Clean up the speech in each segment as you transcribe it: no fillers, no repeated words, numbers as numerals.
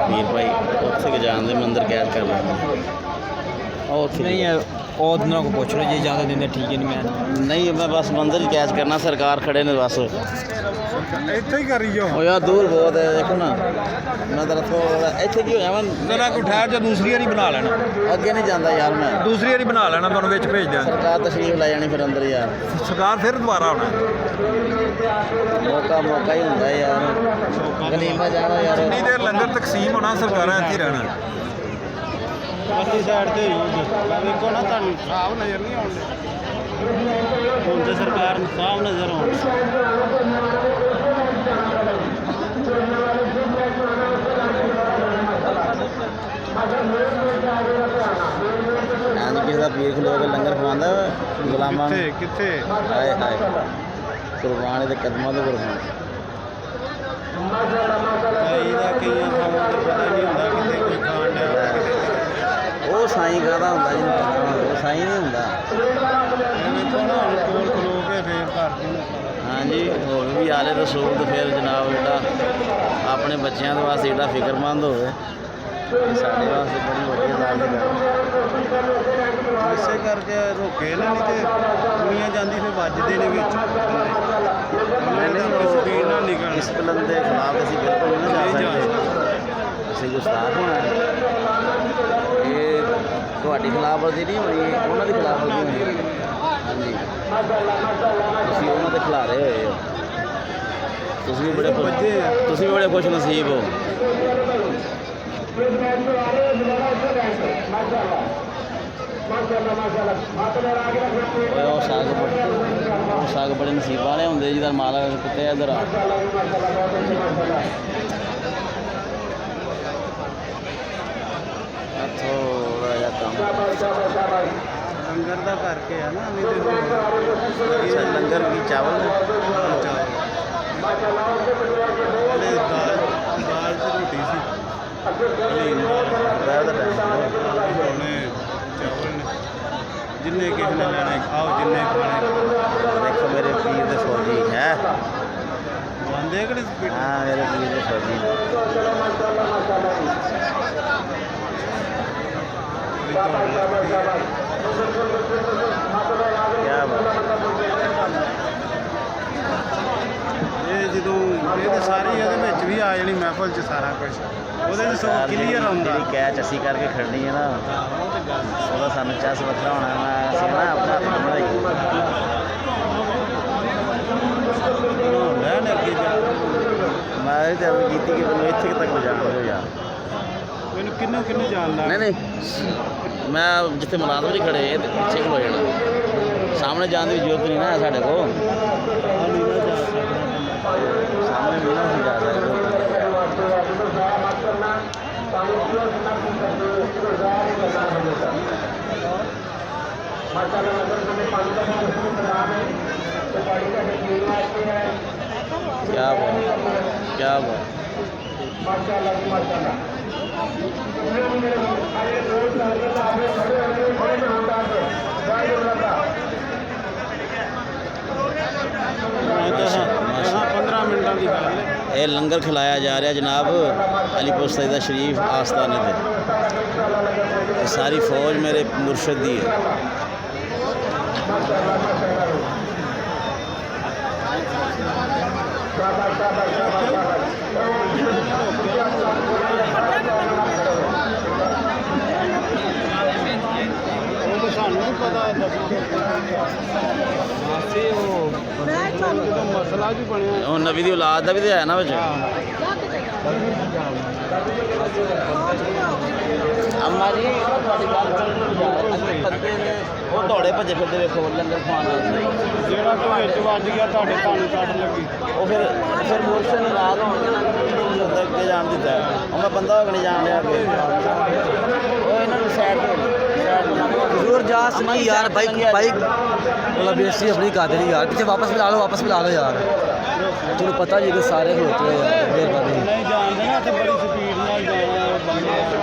ਵੀਰ ਭਾਈ ਉੱਥੇ ਕਿ ਜਾਣ ਦੇ ਮੰਦਰ ਕੈਦ ਕਰ ਲੈਂਦੇ ਉਹ ਉੱਥੇ नहीं है और दिनों को पूछ लो जी ज़्यादा दिन ठीक है नहीं मैं नहीं मैं बस मंदिर ही कैच करना सरकार खड़े ने बस ਇੱਥੇ ਹੀ ਕਰੀ ਜਾਓ ਉਹ ਯਾਰ ਦੂਰ ਬਹੁਤ ਹੈ ਦੇਖੋ ਨਾ ਮੈਂ ਤਾਂ ਥੋੜਾ ਇੱਥੇ ਕੀ ਹੋਇਆ ਮੈਂ ਜਰਾ ਕੋ ਠਹਿਰ ਜਾ ਦੂਸਰੀ ਵਾਰੀ ਬਣਾ ਲੈਣਾ ਅੱਗੇ ਨਹੀਂ ਜਾਂਦਾ ਯਾਰ ਮੈਂ ਦੂਸਰੀ ਵਾਰੀ ਬਣਾ ਲੈਣਾ ਤੁਹਾਨੂੰ ਵਿੱਚ ਭੇਜ ਦਿਆਂ ਸਰਕਾਰ ਤਸ਼ਰੀਫ ਲੈ ਜਾਣੀ ਫਿਰ ਅੰਦਰ ਯਾਰ ਸਰਕਾਰ ਫਿਰ ਦੁਬਾਰਾ ਆਉਣਾ ਮੌਕਾ ਹੀ ਹੁੰਦਾ ਯਾਰ ਗਨੀਮਾ ਜਾਣਾ ਯਾਰ ਜਿੰਨੀ ਦੇਰ ਲੰਗਰ ਤਕਸੀਮ ਹੋਣਾ ਸਰਕਾਰਾਂ ਇੱਥੇ ਹੀ ਰਹਿਣਾ ਪਰਲੀ ਸਾਈਡ ਤੇ ਵੇਖੋ ਨਾ ਤੁਹਾਨੂੰ ਸਾਫ ਨਜ਼ਰ ਨਹੀਂ ਆਉਂਦੇ ਹੁਣ ਤੇ ਸਰਕਾਰ ਨੂੰ ਸਾਫ ਨਜ਼ਰ ਆਉਂਦੀ ਕਿਸੇ ਦਾ ਪੀਰ ਖਲੋ ਕੇ ਲੰਗਰ ਖਵਾਉਂਦਾ ਗੁਲਾਮਾਂ ਨੂੰ ਕਿੱਥੇ ਹਾਏ ਹਾਏ ਕੁਰਬਾਨ ਦੇ ਕਦਮਾਂ ਤੋਂ ਕੁਰਬਾਨ ਇਹਦਾ ਕਈਆਂ ਥਾਵਾਂ ਤੇ ਪਤਾ ਨਹੀਂ ਹੁੰਦਾ ਕਿਤੇ ਕੋਈ ਖਾਣ ਡਿਆ ਉਹ ਸਾਈਂ ਕਾਹਦਾ ਹੁੰਦਾ ਜਿਹਨੂੰ ਪਤਾ ਉਹ ਸਾਈਂ ਨਹੀਂ ਹੁੰਦਾ ਵੇਖੋ ਨਾ ਹੁਣ ਕੋਲ ਖਲੋ ਕੇ ਫੇਰ ਕਰਦੇ ਹਾਂਜੀ ਹੋਰ ਵੀ ਆਲੇ ਰਸੂਲ ਤੇ ਫਿਰ ਜਨਾਬ ਜਿਹੜਾ ਆਪਣੇ ਬੱਚਿਆਂ ਦੇ ਵਾਸਤੇ ਜਿਹੜਾ ਫਿਕਰਮੰਦ ਹੋਵੇ ਸਾਡੇ ਵਾਸਤੇ ਬੜੀ ਵੱਡੀ ਦਾਲ ਦੀ ਗੱਲ ਇਸੇ ਕਰਕੇ ਰੋਕੇ ਨਾ ਨਹੀਂ ਤੇ ਦੁਨੀਆ ਜਾਂਦੀ ਫਿਰ ਵੱਜਦੇ ਨੇ ਵਿੱਚ ਸਪੀਡ ਨਾਲ ਨਿਕਲ ਇਸ ਕਲਮ ਦੇ ਖਿਲਾਫ ਅਸੀਂ ਬਿਲਕੁਲ ਨਹੀਂ ਜਾ ਸਕਦੇ ਅਸੀਂ ਗੁਸਤਾਖ ਹੋਣਾ ਇਹ ਤੁਹਾਡੀ ਖਿਲਾਫ ਵਰਦੀ ਨਹੀਂ ਹੋਣੀ ਉਹਨਾਂ ਦੇ ਖਿਲਾਫ ਵਰਦੀ ਹੋਣੀ ਹਾਂਜੀ ਤੁਸੀਂ ਉਹਨਾਂ ਦੇ ਖਿਲਾਰੇ ਹੋਏ ਹੋ ਤੁਸੀਂ ਵੀ ਬੜੇ ਖੁਸ਼ ਨਸੀਬ ਹੋ ਉਹ ਸਾਗ ਬੜੇ ਨਸੀਬ ਵਾਲੇ ਹੁੰਦੇ ਜਿਹਦਾ ਮਾਲਕ ਕਿਤੇ ਇੱਧਰ ਆ ਥੋੜਾ ਜਿਹਾ ਕੰਮ ਲੰਗਰ ਦਾ ਕਰਕੇ ਆ ਨਾ ਅੱਛਾ ਲੰਗਰ ਕੀ ਚਾਵਲ ਦਾਲ ਤੇ ਰੋਟੀ ਸੀ जिन्ने किसी ने लेना खाओ जिन्ने खाने देखो मेरे पीर दे फौजी है बंदे हाँ मेरे पीर दे फौजी क्या बात ਇਹ ਜਦੋਂ ਇਹ ਤਾਂ ਸਾਰੀ ਇਹਦੇ ਵਿੱਚ ਵੀ ਆ ਜਾਣੀ ਮਹਿਫਲ 'ਚ ਸਾਰਾ ਕੁਝ ਉਹਦੇ 'ਚ ਸਭ ਕਲੀਅਰ ਆਉਂਦਾ ਜਿਹੜੀ ਕੈਚ ਅਸੀਂ ਕਰਕੇ ਖੜਨੀ ਹੈ ਨਾ ਉਹਦਾ ਸਾਨੂੰ ਚਸ ਵੱਖਰਾ ਹੋਣਾ ਅਸੀਂ ਨਾ ਆਪਣਾ ਹੱਥ ਬਣਾਈ ਹੁੰਦਾ ਨਾ ਅੱਗੇ ਜਾ ਮੈਂ ਇਹ ਗੱਲ ਕੀਤੀ ਕਿ ਮੈਨੂੰ ਇੱਥੇ ਤੱਕ ਜਾਣ ਦਿਓ ਯਾਰ ਮੈਨੂੰ ਕਿੰਨੇ ਜਾਣਦਾ ਨਹੀਂ ਮੈਂ ਜਿੱਥੇ ਮੁਲਾਜ਼ਮ ਜੀ ਖੜੇ ਇਹ ਪਿੱਛੇ ਖਲੋ ਜਾਣਾ ਸਾਹਮਣੇ ਜਾਣ ਦੀ ਜ਼ਰੂਰਤ ਨਹੀਂ ਨਾ ਸਾਡੇ ਕੋਲ सामने मिला ही जा रहा है क्या बात ਇਹ ਲੰਗਰ ਖਿਲਾਇਆ ਜਾ ਰਿਹਾ ਜਨਾਬ ਅਲੀਪੁਰ ਸਈਦਾ ਸ਼ਰੀਫ ਆਸਤਾਨੇ ਤੇ ਸਾਰੀ ਫੌਜ ਮੇਰੇ ਮੁਰਸ਼ਦ ਦੀ ਹੈ ਸਾਨੂੰ ਨਹੀਂ ਪਤਾ ਮਸਲਾ ਵੀ ਬਣਿਆ ਉਹ ਨਵੀਂ ਦੀ ਔਲਾਦ ਦਾ ਵੀ ਤੇ ਹੈ ਨਾ ਵਿੱਚ ਅੰਮਾ ਜੀ ਤੁਹਾਡੀ ਗੱਲ ਬੰਦੇ ਨੇ ਉਹ ਦੌੜੇ ਭੱਜੇ ਫਿਰਦੇ ਵੇਖੋ ਲੰਗਰ ਖਾਣ ਵਾਸਤੇ ਜਿਹੜਾ ਤੋਂ ਵਿੱਚ ਵੱਜ ਗਿਆ ਤੁਹਾਡੇ ਤੁਹਾਨੂੰ ਕੱਢ ਲੱਗੀ ਉਹ ਫਿਰ ਮੁਰਸ਼ਦ ਨਾਰਾਜ਼ ਹੋਣਗੇ ਨਾ ਅੱਗੇ ਜਾਣ ਦਿੱਤਾ ਉਹ ਮੈਂ ਬੰਦਾ ਹੋ ਕੇ ਨਹੀਂ ਜਾਣ ਲਿਆ ਅੱਗੇ ਉਹ ਇਹਨਾਂ ਨੂੰ ਸਾਈਡ ਤੇ हजूर जास नहीं यार बाइक मतलब बेसी अपनी कादरी यार पीछे वापस भी ला लो यार तुम्हें पता जी कि सारे खलोते हैं यार मेहरबानी नहीं जानते ना तो बड़ी स्पीड ਨਾਲ ਜਾਣਾ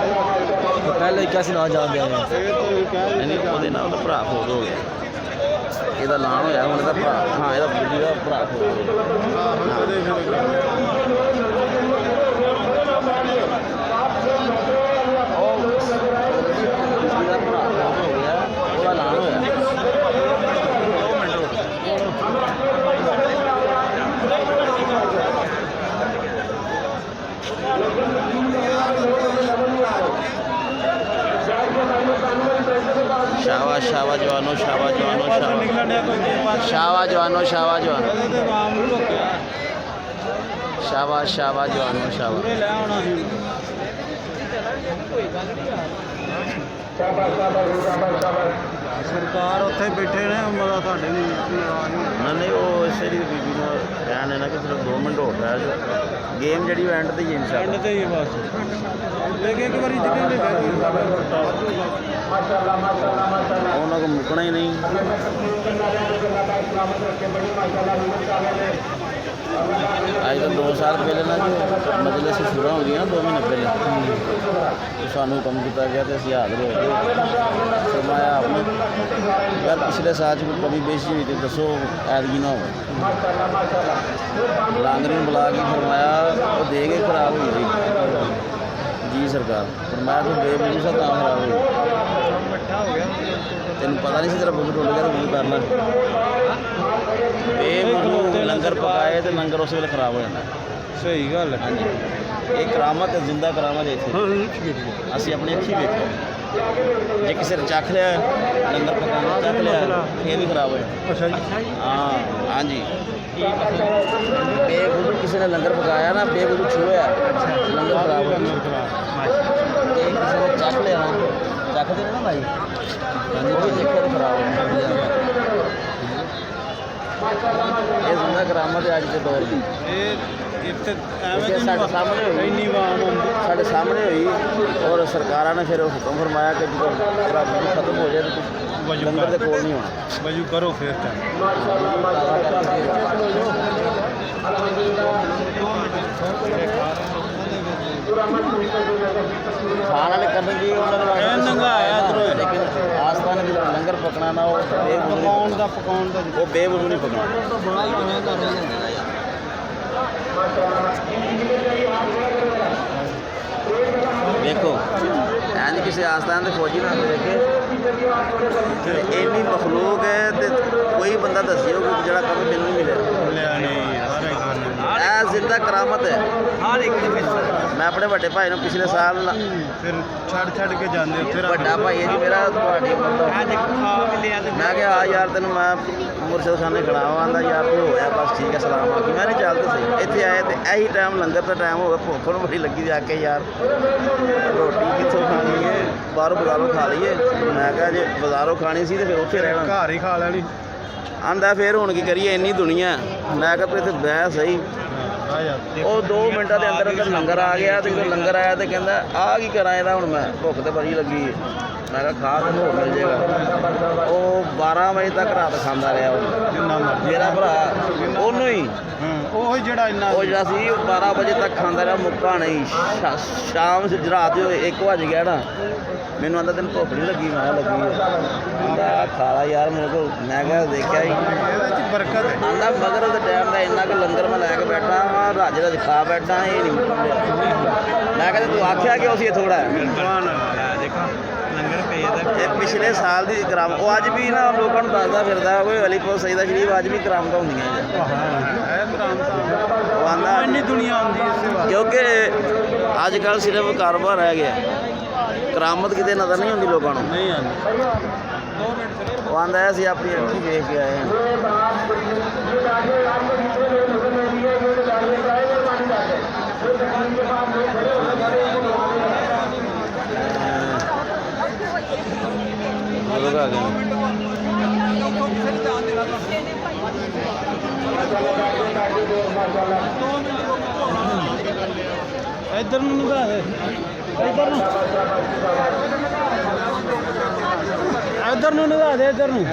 तो पहले कैसे ना जान दिया ਨਹੀਂ ਉਹਦੇ ਨਾਲ ਉਹਦਾ ਭਰਾ ਫੋਟ ਹੋ ਗਿਆ ਇਹਦਾ ਨਾਂ ਹੋਇਆ ਹੁਣ ਇਹਦਾ ਭਰਾ ਹਾਂ ਇਹਦਾ ਬੁੱਢੀ ਦਾ ਭਰਾ ਫੋਟ ਹੋ ਗਿਆ ਸ਼ਾਬਾਸ਼ ਸ਼ਾਬਾਸ਼ ਜਵਾਨੋ ਸ਼ਾਬਾਸ਼ ਜਵਾਨੋ ਨਿਕਲਣ ਡਿਆ ਕੋਈ ਸ਼ਾਬਾਸ਼ ਜਵਾਨੋ ਸ਼ਾਬਾਸ਼ ਜਵਾਨੋ ਤੇ ਆਵਾਮ ਨੂੰ ਰੋਕਿਆ ਸ਼ਾਬਾਸ਼ ਸ਼ਾਬਾਸ਼ ਜਵਾਨੋ ਸ਼ਾਬਾਸ਼ ਪੂਰੇ ਲੈ ਆਉਣਾ ਸੀ ਸਰਕਾਰ ਉੱਥੇ ਬੈਠੇ ਨੇ ਮਤਲਬ ਤੁਹਾਡੇ ਨੂੰ ਨਾਰਾਜ਼ ਹੋਣ। ਨਾ ਨਹੀਂ ਉਹ ਇਸੇ ਦੀ ਬੀਬੀ ਨੂੰ ਕਹਿਣ ਹੈ ਨਾ ਕਿ ਸਿਰਫ 2 ਮਿੰਟ ਹੋ ਗਿਆ ਗੇਮ ਜਿਹੜੀ ਐਂਡ ਤੇ ਹੀ ਐਂਡ ਇਨਸ਼ਾਅੱਲਾ ਤੇ ਹੀ ਆ ਬਸ ਲੇਕਿਨ ਇੱਕ ਵਾਰੀ ਜਿੱਤੇ ਨੇ ਉਹਨਾਂ ਕੋ ਮੁੱਕਣਾ ਹੀ ਨਹੀਂ ਅੱਜ ਤੋਂ 2 ਸਾਲ ਪਹਿਲੇ ਨਾ ਜੀ ਮਜਲਿਸ ਸ਼ੁਰੂ ਹੋ ਗਈ ਨਾ 2 ਮਹੀਨੇ ਪਹਿਲੇ ਤੇ ਸਾਨੂੰ ਕੰਮ ਕੀਤਾ ਗਿਆ ਤੇ ਅਸੀਂ ਹਾਜ਼ਰ ਹੋ ਗਏ ਫਰਮਾਇਆ ਆਪਨੇ ਯਾਰ ਪਿਛਲੇ ਸਾਲ 'ਚ ਕੋਈ ਕਮੀ ਬੇਸ਼ੀ ਹੋਈ ਤੇ ਦੱਸੋ ਐਤਕੀ ਨਾ ਹੋਵੇ ਲਾਂਗਰੀ ਨੂੰ ਬੁਲਾ ਕੇ ਫਰਮਾਇਆ ਉਹ ਦੇ ਕੇ ਖਰਾਬ ਹੋਈ ਸੀ ਜੀ ਸਰਕਾਰ ਫਰਮਾਇਆ ਤੂੰ ਬੇਬੁਝੀ ਸਾ ਤਾਂ ਖਰਾਬ ਹੋਈ ਤੈਨੂੰ ਪਤਾ ਨਹੀਂ ਸੀ ਤੇਰਾ ਬੁੱਧ ਟੁੱਟ ਗਿਆ ਤਾਂ ਬੁੱਧ ਕਰਨਾ ਬੇਬੁਝੂ ਲੰਗਰ ਪਕਾਏ ਤੇ ਲੰਗਰ ਉਸ ਵੇਲੇ ਖਰਾਬ ਹੋ ਜਾਂਦਾ ਸਹੀ ਗੱਲ ਹੈ ਹਾਂਜੀ ਇਹ ਕਰਾਮਤ ਹੈ ਜ਼ਿੰਦਾ ਕਰਾਮਤ ਹੈ ਇੱਥੇ ਅਸੀਂ ਆਪਣੀ ਅੱਖੀ ਵੇਖਿਆ ਜੇ ਕਿਸੇ ਨੇ ਚੱਖ ਲਿਆ ਲੰਗਰ ਪਕਾਉਣਾ ਚੱਖ ਲਿਆ ਇਹ ਵੀ ਖਰਾਬ ਹੋ ਜਾਂਦਾ ਅੱਛਾ ਜੀ ਹਾਂ ਹਾਂਜੀ ਬੇਬੁਝੂ ਕਿਸੇ ਨੇ ਲੰਗਰ ਪਕਾਇਆ ਨਾ ਬੇਬੁਝੂ ਛੂਇਆ ਲੰਗਰ ਖਰਾਬ ਹੋ ਜਾਂਦਾ ਜੇ ਕਿਸੇ ਨੇ ਚੱਖ ਲਿਆ ਨਾ ਚੱਖਦੇ ਨੇ ਨਾ ਭਾਈ ਉਹ ਵੀ ਦੇਖਿਆ ਤਾਂ ਖਰਾਬ ਹੋ ਜਾਂਦਾ ਇਹ ਜ਼ਿੰਦਾ ਕਰਾਮਤ ਹੈ ਅੱਜ ਦੇ ਦੌਰ ਦੀ ਇਹ ਇੱਥੇ ਐਵੇਂ ਇਹ ਸਾਡੇ ਸਾਹਮਣੇ ਹੋਈ ਇੰਨੀ ਆਵਾਮ ਹੁੰਦੀ ਸਾਡੇ ਸਾਹਮਣੇ ਹੋਈ ਔਰ ਸਰਕਾਰਾਂ ਨੇ ਫਿਰ ਹੁਕਮ ਫਰਮਾਇਆ ਕਿ ਜਦੋਂ ਰੱਬ ਨੂੰ ਖਤਮ ਹੋ ਜਾਏ ਤਾਂ ਵਜੂ ਲੰਗਰ ਦੇ ਕੋਲ ਨਹੀਂ ਹੋਣਾ ਵਜੂ ਕਰੋ ਫਿਰ ਟਾਈਮ ਖਾਣ ਵਾਲੇ ਕਰਨ ਜੀ ਉਹਨਾਂ ਦੇ ਇਹ ਨੰਗਾਇਆ ਇੱਧਰੋਂ। ਲੇਕਿਨ ਆਸਤਾਨ ਵਿੱਚ ਲੰਗਰ ਪਕਣਾ ਨਾ ਉਹ ਪਕਾਉਣ ਦਾ ਉਹ ਬੇਬੁਝੂ ਨਹੀਂ ਪਕਣਾ ਦੇਖੋ ਐਂ ਕਿਸੇ ਆਸਤਾਨ ਦੇ ਫੌਜੀ ਨਾਲ ਦੇਖੇ ਇੰਨੀ ਮਖਲੂਕ ਹੈ ਤੇ ਕੋਈ ਬੰਦਾ ਦੱਸਿਓ ਕਿ ਜਿਹੜਾ ਕਦੇ ਮੈਨੂੰ ਨਹੀਂ ਮਿਲਿਆ ਲਿਆ ਨਹੀਂ ਹਰ ਇੱਕ ਬੰਦੇ ਨੂੰ। ਇਹ ਜ਼ਿੰਦਾ ਕਰਾਮਤ ਹੈ ਹਰ ਇੱਕ ਦੇ ਵਿੱਚ ਮੈਂ ਆਪਣੇ ਵੱਡੇ ਭਾਈ ਨੂੰ ਪਿਛਲੇ ਸਾਲ ਫਿਰ ਛੱਡ ਕੇ ਜਾਂਦੇ ਉੱਥੇ ਰੱਖ ਵੱਡਾ ਭਾਈ ਹੈ ਜੀ ਮੇਰਾ ਤੁਹਾਡੀ ਮਤਲਬ ਖਾ ਵੀ ਲਿਆ ਤੇ ਮੈਂ ਕਿਹਾ ਹਾਂ ਯਾਰ ਤੈਨੂੰ ਮੈਂ ਮੁਰਸ਼ਦ ਖਾਨੇ ਖੜਾਵਾਂ ਆਂਦਾ ਯਾਰ ਤੂੰ ਹੋਇਆ ਬਸ ਠੀਕ ਹੈ ਸਲਾਮ ਆ ਗਈ ਮੈਂ ਨਹੀਂ ਚੱਲ ਤੇ ਸਹੀ ਇੱਥੇ ਆਏ ਤੇ ਇਹੀ ਟਾਈਮ ਲੰਗਰ ਦਾ ਟਾਈਮ ਹੋ ਗਿਆ ਭੁੱਖ ਨੂੰ ਬੜੀ ਲੱਗੀ ਜਾ ਕੇ ਯਾਰ ਰੋਟੀ ਕਿੱਥੋਂ ਖਾਣੀ ਹੈ ਬਾਹਰੋਂ ਬਾਜ਼ਾਰੋਂ ਖਾ ਲਈਏ ਮੈਂ ਕਿਹਾ ਜੇ ਬਾਜ਼ਾਰੋਂ ਖਾਣੀ ਸੀ ਤੇ ਫਿਰ ਉੱਥੇ ਰਹਿਣਾ ਘਰ ਹੀ ਖਾ ਲੈਣੀ ਆਂਦਾ ਫਿਰ ਹੁਣ ਕੀ ਕਰੀਏ ਇੰਨੀ ਦੁਨੀਆ ਮੈਂ ਕਿਹਾ ਤੂੰ ਇੱਥੇ ਬਹਿ ਸਹੀ ਆ ਜਾ ਉਹ 2 ਮਿੰਟਾਂ ਦੇ ਅੰਦਰ ਅੰਦਰ ਲੰਗਰ ਆ ਗਿਆ ਤੇ ਜਦੋਂ ਲੰਗਰ ਆਇਆ ਤੇ ਕਹਿੰਦਾ ਆਹ ਕੀ ਕਰਾਂ ਇਹਦਾ ਹੁਣ ਮੈਂ ਭੁੱਖ ਤੇ ਬੜੀ ਲੱਗੀ ਹੈ ਮੈਂ ਕਿਹਾ ਖਾ ਤੇ ਹੋਰ ਮਿਲ ਜਾਏਗਾ ਉਹ 12 ਵਜੇ ਤੱਕ ਰਾਤ ਖਾਂਦਾ ਰਿਹਾ ਉਹ ਜਿੰਨਾ ਮਰਜ਼ੀ ਮੇਰਾ ਭਰਾ ਉਹਨੂੰ ਹੀ ਉਹ ਜਿਹੜਾ ਇੰਨਾ ਉਹ ਜਿਹੜਾ ਸੀ ਉਹ 12 ਵਜੇ ਤੱਕ ਖਾਂਦਾ ਰਿਹਾ ਮੁੱਕਾ ਨਹੀਂ ਸ਼ਾਮ ਰਾਤ ਦੇ 1 ਵਜ ਗਿਆ ਨਾ ਮੈਨੂੰ ਆਂਦਾ ਤੈਨੂੰ ਭੁੱਖ ਨਹੀਂ ਲੱਗੀ ਮੈਂ ਕਿਹਾ ਲੱਗੀ ਹੈ ਆਂਦਾ ਖਾਲਾ ਯਾਰ ਮੇਰੇ ਕੋਲ ਮੈਂ ਕਿਹਾ ਦੇਖਿਆ ਹੀ ਇਹਦੇ ਚ ਬਰਕਤ ਹੈ ਆਂਦਾ ਮਗਰ ਉਹਦੇ ਟਾਈਮ ਦਾ ਇੰਨਾ ਕੁ ਲੰਗਰ ਮੈਂ ਲੈ ਕੇ ਬੈਠਾ ਹਾਂ ਰਾਜੇ ਦਾ ਖਾ ਬੈਠਾ ਇਹ ਨਹੀਂ ਮੁੱਕਣ ਡਿਆ। ਮੈਂ ਕਹਿੰਦਾ ਤੂੰ ਆਖਿਆ ਕਿ ਅਸੀਂ ਥੋੜਾ ਸੁਭਾਨ ਅੱਲਾਹ ਦੇਖੋ ਲੰਗਰ ਭੇਜਦਾ ਇਹ ਪਿਛਲੇ ਸਾਲ ਦੀ ਕਰਾਮ ਉਹ ਅੱਜ ਵੀ ਨਾ ਲੋਕਾਂ ਨੂੰ ਦੱਸਦਾ ਫਿਰਦਾ ਕੋਈ ਅਲੀਪੁਰ ਸਈਦਾ ਸ਼ਰੀਫ ਅੱਜ ਵੀ ਕਰਾਮਤਾਂ ਹੁੰਦੀਆਂ ਜੀ ਇਹ ਬਰਾਮ ਉਹ ਆਂਦਾ ਇੰਨੀ ਦੁਨੀਆ ਆਉਂਦੀ ਇਸੇ ਵਾਰ ਕਿਉਂਕਿ ਅੱਜ ਕੱਲ੍ਹ ਸਿਰਫ ਕਾਰੋਬਾਰ ਰਹਿ ਗਿਆ ਕਰਾਮਤ ਕਿਤੇ ਨਜ਼ਰ ਨਹੀਂ ਆਉਂਦੀ ਲੋਕਾਂ ਨੂੰ ਨਹੀਂ ਆਉਂਦੀ 2 ਮਿੰਟ ਉਹ ਆਂਦਾ ਅਸੀਂ ਆਪਣੀ ਅੱਖੀਂ ਵੇਖ ਕੇ ਆਏ ਹਾਂ ਕਦੋਂ ਕੁ ਆ ਗਏ ਇੱਧਰ ਨੂੰ ਨਿਭਾ ਦੇ ਇੱਧਰ ਨੂੰ ਨਿਭਾ ਦੇ ਇੱਧਰ ਨੂੰ